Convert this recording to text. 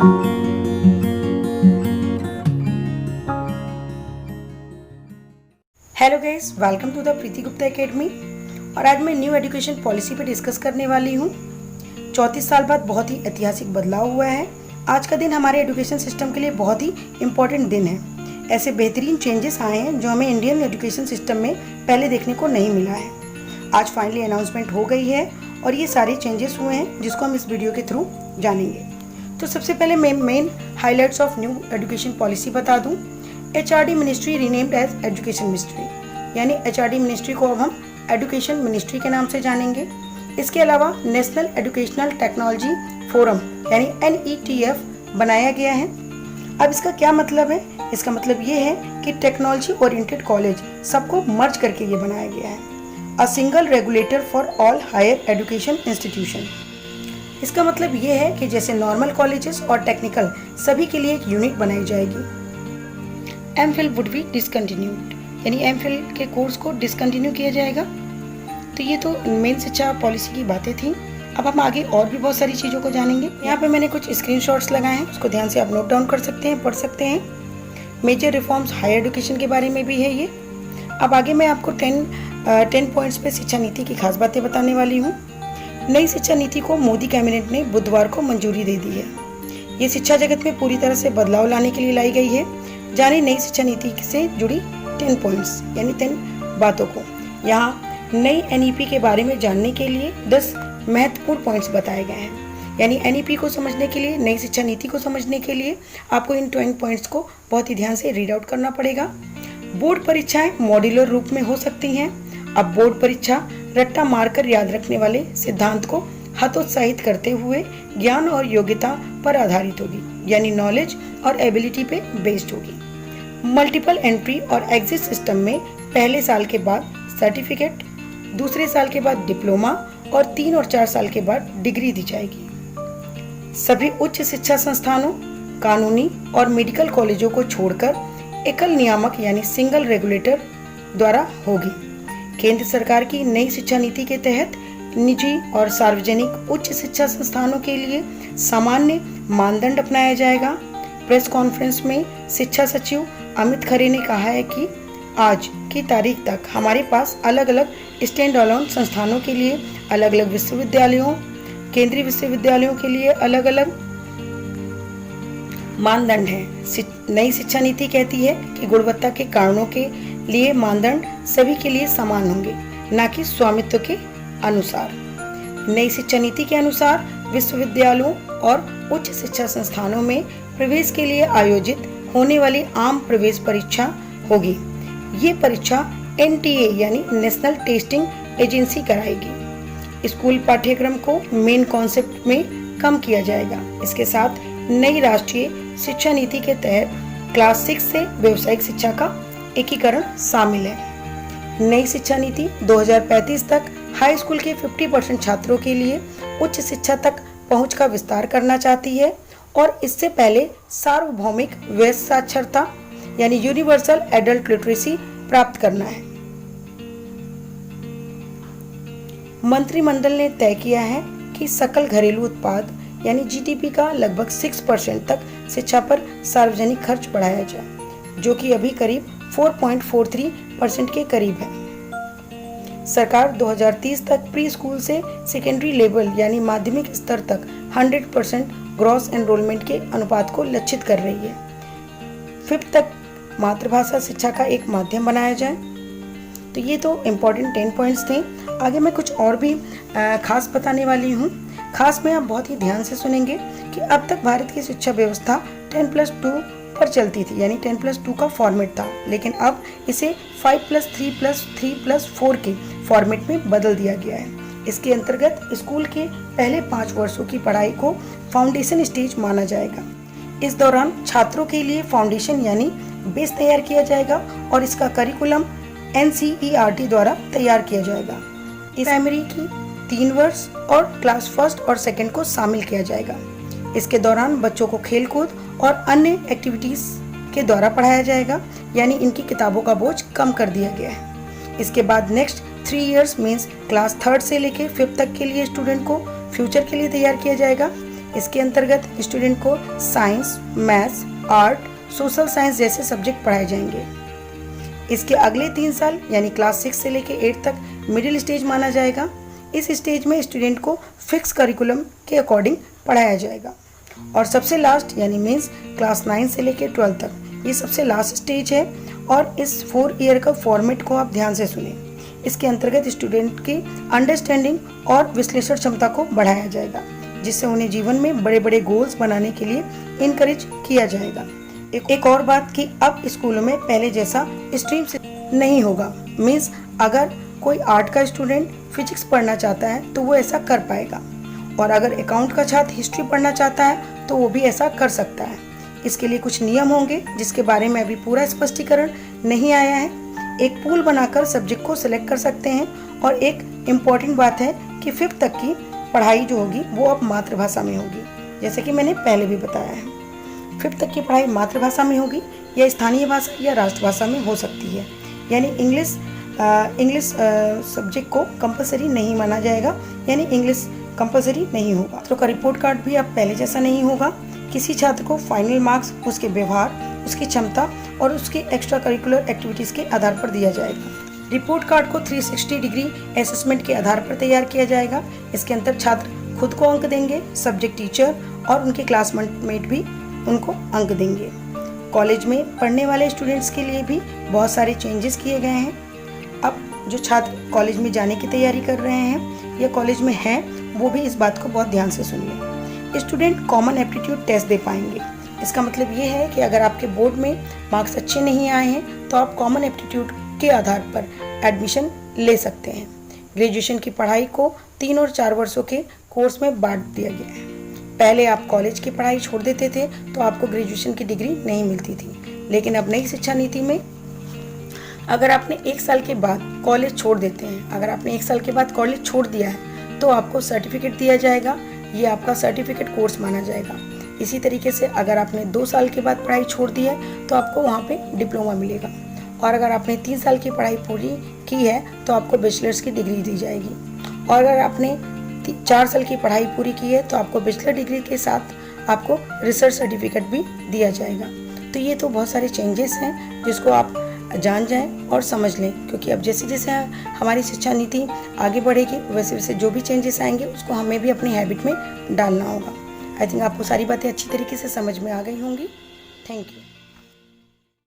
Hello guys, welcome to the Preeti Gupta academy. और आज मैं न्यू एजुकेशन पॉलिसी पर डिस्कस करने वाली हूँ। 34 साल बाद बहुत ही ऐतिहासिक बदलाव हुआ है। आज का दिन हमारे एजुकेशन सिस्टम के लिए बहुत ही इम्पोर्टेंट दिन है। ऐसे बेहतरीन चेंजेस आए हैं जो हमें इंडियन एजुकेशन सिस्टम में पहले देखने को नहीं मिला है। आज फाइनली अनाउंसमेंट हो गई है और ये सारे चेंजेस हुए हैं जिसको हम इस वीडियो के थ्रू जानेंगे। तो सबसे पहले मैं main highlights of new education policy बता दूँ। HRD ministry renamed as education ministry, यानी HRD मिनिस्ट्री को अब हम एजुकेशन मिनिस्ट्री के नाम से जानेंगे। इसके अलावा नेशनल एजुकेशनल टेक्नोलॉजी फोरम यानी NETF बनाया गया है। अब इसका क्या मतलब है? इसका मतलब ये है कि टेक्नोलॉजी ओरिएंटेड कॉलेज सबको मर्ज करके ये बनाया गया है। A single regulator for all higher education institution. इसका मतलब ये है कि जैसे नॉर्मल कॉलेजेस और टेक्निकल सभी के लिए एक यूनिट बनाई जाएगी। MPhil वुड बी डिसकंटिन्यूड, यानी MPhil के कोर्स को डिसकंटिन्यू किया जाएगा। तो ये तो मेन शिक्षा पॉलिसी की बातें थी। अब हम आगे और भी बहुत सारी चीज़ों को जानेंगे। यहाँ पे मैंने कुछ स्क्रीनशॉट्स लगाए हैं, उसको ध्यान से आप नोट डाउन कर सकते हैं, पढ़ सकते हैं। मेजर रिफॉर्म्स हायर एजुकेशन के बारे में भी है ये। अब आगे मैं आपको 10 पॉइंट्स पे शिक्षा नीति की खास बातें बताने वाली हूँ। नई शिक्षा नीति को मोदी कैबिनेट ने बुधवार को मंजूरी दे दी है। ये शिक्षा जगत में पूरी तरह से बदलाव लाने के लिए लाई गई है। जाने नई शिक्षा नीति से जुड़ी 10 पॉइंट्स यानी 10 बातों को। यहाँ नई NEP के बारे में जानने के लिए 10 महत्वपूर्ण पॉइंट्स बताए गए हैं। यानी NEP को समझने के लिए, नई शिक्षा नीति को समझने के लिए आपको इन 10 पॉइंट्स को बहुत ही ध्यान से रीड आउट करना पड़ेगा। बोर्ड परीक्षाएं मॉड्यूलर रूप में हो सकती हैं। अब बोर्ड परीक्षा रट्टा मारकर याद रखने वाले सिद्धांत को हतोत्साहित करते हुए ज्ञान और योग्यता पर आधारित होगी, यानी नॉलेज और एबिलिटी पे बेस्ड होगी। मल्टीपल एंट्री और एग्जिट सिस्टम में पहले साल के बाद सर्टिफिकेट, दूसरे साल के बाद डिप्लोमा और 3 और 4 साल के बाद डिग्री दी जाएगी। सभी उच्च शिक्षा संस्थानों, कानूनी और मेडिकल कॉलेजों को छोड़कर एकल नियामक यानी सिंगल रेगुलेटर द्वारा होगी। केंद्र सरकार की नई शिक्षा नीति के तहत निजी और सार्वजनिक उच्च शिक्षा संस्थानों के लिए सामान्य मानदंड अपनाया जाएगा। प्रेस कॉन्फ्रेंस में शिक्षा सचिव अमित खरे ने कहा है कि आज की तारीख तक हमारे पास अलग अलग स्टैंड अलोन संस्थानों के लिए अलग अलग विश्वविद्यालयों, केंद्रीय विश्वविद्यालयों के लिए अलग अलग मानदंड हैं। नई शिक्षा नीति कहती है कि गुणवत्ता के कारणों के लिए मानदंड सभी के लिए समान होंगे, न कि स्वामित्व के अनुसार। नई शिक्षा नीति के अनुसार विश्वविद्यालयों और उच्च शिक्षा संस्थानों में प्रवेश के लिए आयोजित होने वाली आम प्रवेश परीक्षा होगी। ये परीक्षा NTA यानी नेशनल टेस्टिंग एजेंसी कराएगी। स्कूल पाठ्यक्रम को मेन कॉन्सेप्ट में कम किया जाएगा। इसके साथ नई राष्ट्रीय शिक्षा नीति के तहत क्लास 6 से व्यावसायिक शिक्षा का एकीकरण शामिल है। नई शिक्षा नीति 2035 तक हाई स्कूल के 50% छात्रों के लिए उच्च शिक्षा तक पहुंच का विस्तार करना चाहती है और इससे पहले सार्वभौमिक वयस्क साक्षरता यानी यूनिवर्सल एडल्ट लिटरेसी प्राप्त करना है। मंत्रिमंडल ने तय किया है कि सकल घरेलू उत्पाद यानी GDP का लगभग 6% तक शिक्षा पर सार्वजनिक खर्च बढ़ाया जाए, जो कि अभी करीब 4.43% के करीब है। सरकार 2030 तक प्री स्कूल से सेकेंडरी लेवल यानी माध्यमिक स्तर तक 100% ग्रॉस एनरोलमेंट के अनुपात को लक्षित कर रही है। 5th तक मातृभाषा शिक्षा का एक माध्यम बनाया जाए। तो ये तो इम्पोर्टेंट 10 पॉइंट्स थे। आगे मैं कुछ और भी खास बताने वाली हूँ। खास में आप बहुत ही ध्यान से सुनेंगे कि अब तक भारत की शिक्षा व्यवस्था 10+2 पर चलती थी, यानी 10+2 का फॉर्मेट था, लेकिन अब इसे 5+3+3+4 के फॉर्मेट में बदल दिया गया है। इसके अंतर्गत स्कूल के पहले 5 वर्षों की पढ़ाई को फाउंडेशन स्टेज माना जाएगा। इस दौरान छात्रों के लिए फाउंडेशन यानी बेस तैयार किया जाएगा और इसका करिकुलम NCERT द्वारा तैयार किया जाएगा। इस प्राइमरी की 3 वर्ष और क्लास 1 और 2 को शामिल किया जाएगा। इसके दौरान बच्चों को खेलकूद और अन्य एक्टिविटीज के द्वारा पढ़ाया जाएगा, यानी इनकी किताबों का बोझ कम कर दिया गया है। इसके बाद next 3 years means class 3rd से लेके 5th तक के लिए स्टूडेंट को फ्यूचर के लिए तैयार किया जाएगा। इसके अंतर्गत स्टूडेंट को science, maths, art, social science जैसे सब्जेक्ट पढ़ाए जाएंगे। इसके अगले 3 साल यानी क्लास 6 से लेकर 8 तक मिडिल स्टेज माना जाएगा। इस स्टेज में स्टूडेंट को फिक्स करिकुलम के अकॉर्डिंग पढ़ाया जाएगा। और सबसे लास्ट यानी मीन्स क्लास 9 से लेकर 12 तक ये सबसे लास्ट स्टेज है। और इस 4 ईयर का फॉर्मेट को आप ध्यान से सुने। इसके अंतर्गत स्टूडेंट की अंडरस्टैंडिंग और विश्लेषण क्षमता को बढ़ाया जाएगा, जिससे उन्हें जीवन में बड़े बड़े गोल्स बनाने के लिए इनकरेज किया जाएगा। एक और बात कि अब स्कूलों में पहले जैसा स्ट्रीम नहीं होगा। मीन्स अगर कोई आर्ट का स्टूडेंट फिजिक्स पढ़ना चाहता है तो वो ऐसा कर पाएगा, और अगर अकाउंट का छात्र हिस्ट्री पढ़ना चाहता है तो वो भी ऐसा कर सकता है। इसके लिए कुछ नियम होंगे जिसके बारे में अभी पूरा स्पष्टीकरण नहीं आया है। एक पूल बनाकर सब्जेक्ट को सिलेक्ट कर सकते हैं। और एक इम्पॉर्टेंट बात है कि 5th तक की पढ़ाई जो होगी वो अब मातृभाषा में होगी, जैसे कि मैंने पहले भी बताया है। 5th तक की पढ़ाई मातृभाषा में होगी या स्थानीय भाषा या राष्ट्रभाषा में हो सकती है। यानी इंग्लिश सब्जेक्ट को कंपलसरी नहीं माना जाएगा, यानी इंग्लिश कंपलसरी नहीं होगा। छात्रों का रिपोर्ट कार्ड भी अब पहले जैसा नहीं होगा। किसी छात्र को फाइनल मार्क्स उसके व्यवहार, उसकी क्षमता और उसके एक्स्ट्रा करिकुलर एक्टिविटीज़ के आधार पर दिया जाएगा। रिपोर्ट कार्ड को 360 डिग्री असेसमेंट के आधार पर तैयार किया जाएगा। इसके अंदर छात्र खुद को अंक देंगे, सब्जेक्ट टीचर और उनके क्लासमेट भी उनको अंक देंगे। कॉलेज में पढ़ने वाले स्टूडेंट्स के लिए भी बहुत सारे चेंजेस किए गए हैं। अब जो छात्र कॉलेज में जाने की तैयारी कर रहे हैं या कॉलेज में हैं, वो भी इस बात को बहुत ध्यान से सुनिए। स्टूडेंट कॉमन एप्टीट्यूड टेस्ट दे पाएंगे। इसका मतलब ये है कि अगर आपके बोर्ड में मार्क्स अच्छे नहीं आए हैं तो आप कॉमन एप्टीट्यूड के आधार पर एडमिशन ले सकते हैं। ग्रेजुएशन की पढ़ाई को 3 और 4 वर्षों के कोर्स में बांट दिया गया है। पहले आप कॉलेज की पढ़ाई छोड़ देते थे तो आपको ग्रेजुएशन की डिग्री नहीं मिलती थी, लेकिन अब नई शिक्षा नीति में अगर आपने 1 साल के बाद कॉलेज छोड़ देते हैं, अगर आपने 1 साल के बाद कॉलेज छोड़ दिया है तो आपको सर्टिफिकेट दिया जाएगा। ये आपका सर्टिफिकेट कोर्स माना जाएगा। इसी तरीके से अगर आपने 2 साल के बाद पढ़ाई छोड़ दी है तो आपको वहाँ पे डिप्लोमा मिलेगा। और अगर आपने 3 साल की पढ़ाई पूरी की है तो आपको बैचलर्स की डिग्री दी जाएगी। और अगर आपने 4 साल की पढ़ाई पूरी की है तो आपको बैचलर डिग्री के साथ आपको रिसर्च सर्टिफिकेट भी दिया जाएगा। तो ये तो बहुत सारे चेंजेस हैं जिसको आप जान जाएं और समझ लें, क्योंकि अब जैसे जैसे हमारी शिक्षा नीति आगे बढ़ेगी वैसे वैसे जो भी चेंजेस आएंगे उसको हमें भी अपनी हैबिट में डालना होगा। आई थिंक आपको सारी बातें अच्छी तरीके से समझ में आ गई होंगी। Thank you.